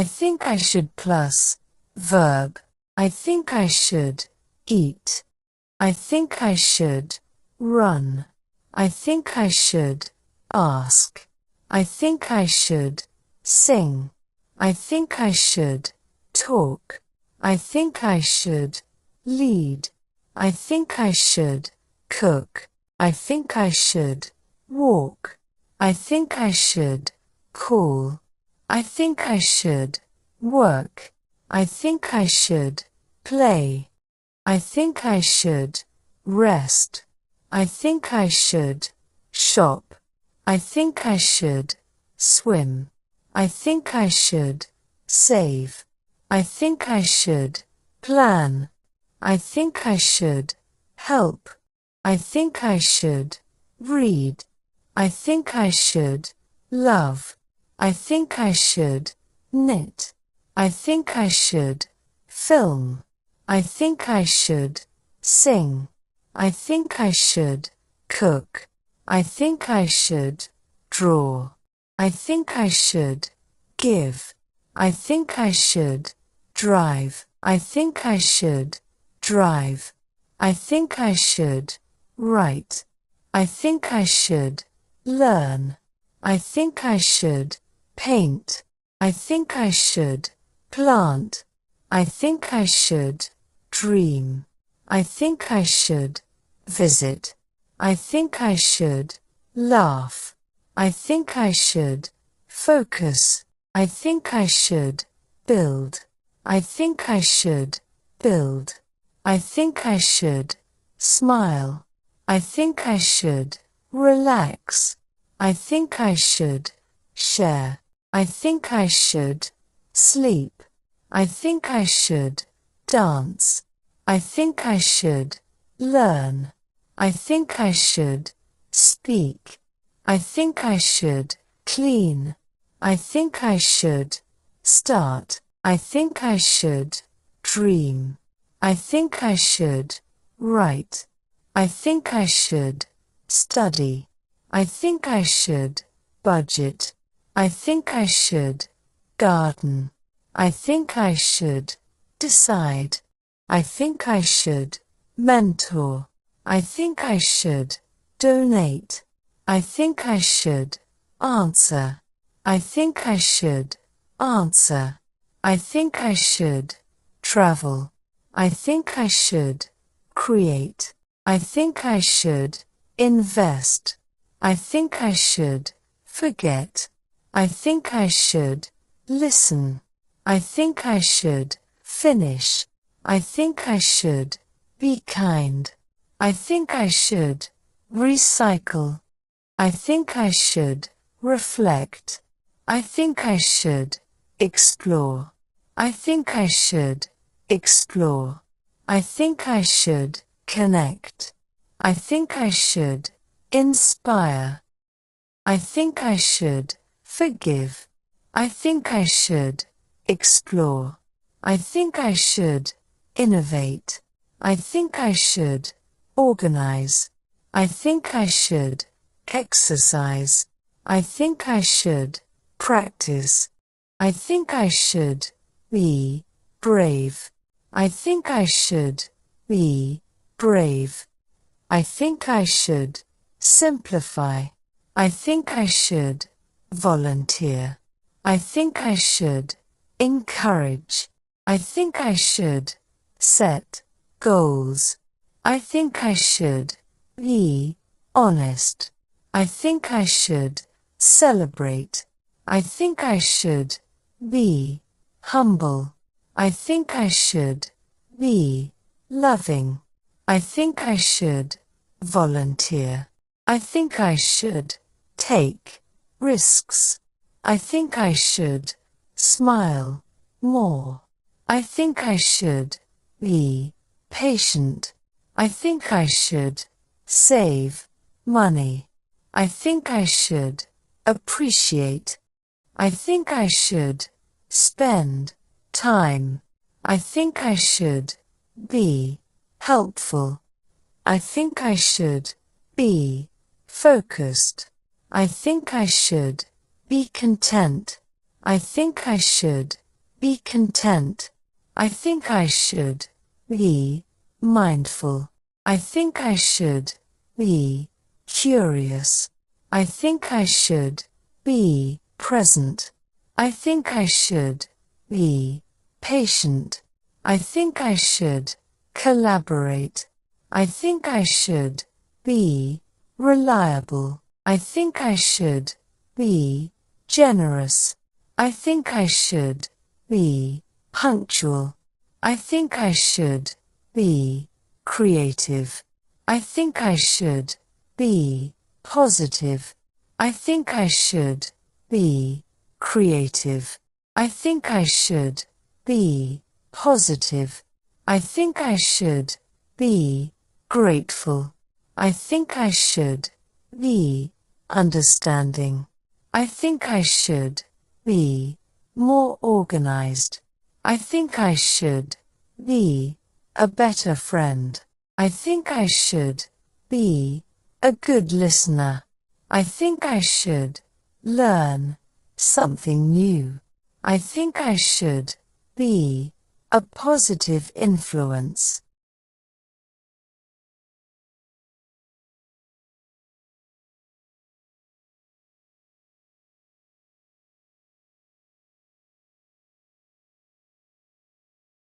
I think I should plus verb. I think I should eat. I think I should run. I think I should ask. I think I should sing. I think I should talk. I think I should lead. I think I should cook. I think I should walk. I think I should call. I think I should work. I think I should play. I think I should rest. I think I should shop. I think I should swim. I think I should save. I think I should plan. I think I should help. I think I should read. I think I should love. I think I should knit. I think I should film. I think I should sing. I think I should cook. I think I should draw. I think I should give. I think I should drive. I think I should drive. I think I should write. I think I should learn. I think I should paint. I think I should plant. I think I should dream. I think I should visit. I think I should laugh. I think I should focus. I think I should build. I think I should build. I think I should smile. I think I should relax. I think I should share. I think I should sleep. I think I should dance. I think I should learn. I think I should speak. I think I should clean. I think I should start. I think I should dream. I think I should write. I think I should study. I think I should budget. I think I should garden. I think I should decide. I think I should mentor. I think I should donate. I think I should answer. I think I should answer. I think I should travel. I think I should create. I think I should invest. I think I should forget. I think I should listen. I think I should finish. I think I should be kind. I think I should recycle. I think I should reflect. I think I should explore. I think I should explore. I think I should connect. I think I should inspire. I think I should forgive. I think I should explore. I think I should innovate. I think I should organize. I think I should exercise. I think I should practice. I think I should be brave. I think I should be brave. I think I should simplify. I think I should volunteer. I think I should encourage. I think I should set goals. I think I should be honest. I think I should celebrate. I think I should be humble. I think I should be loving. I think I should volunteer. I think I should take risks. I think I should smile more. I think I should be patient. I think I should save money. I think I should appreciate. I think I should spend time. I think I should be helpful. I think I should be focused. I think I should be content. I think I should be content. I think I should be mindful. I think I should be curious. I think I should be present. I think I should be patient. I think I should collaborate. I think I should be reliable. I think I should be generous. I think I should be punctual. I think I should be creative. I think I should be positive. I think I should be creative. I think I should be positive. I think I should be grateful. I think I should be understanding. I think I should be more organized. I think I should be a better friend. I think I should be a good listener. I think I should learn something new. I think I should be a positive influence.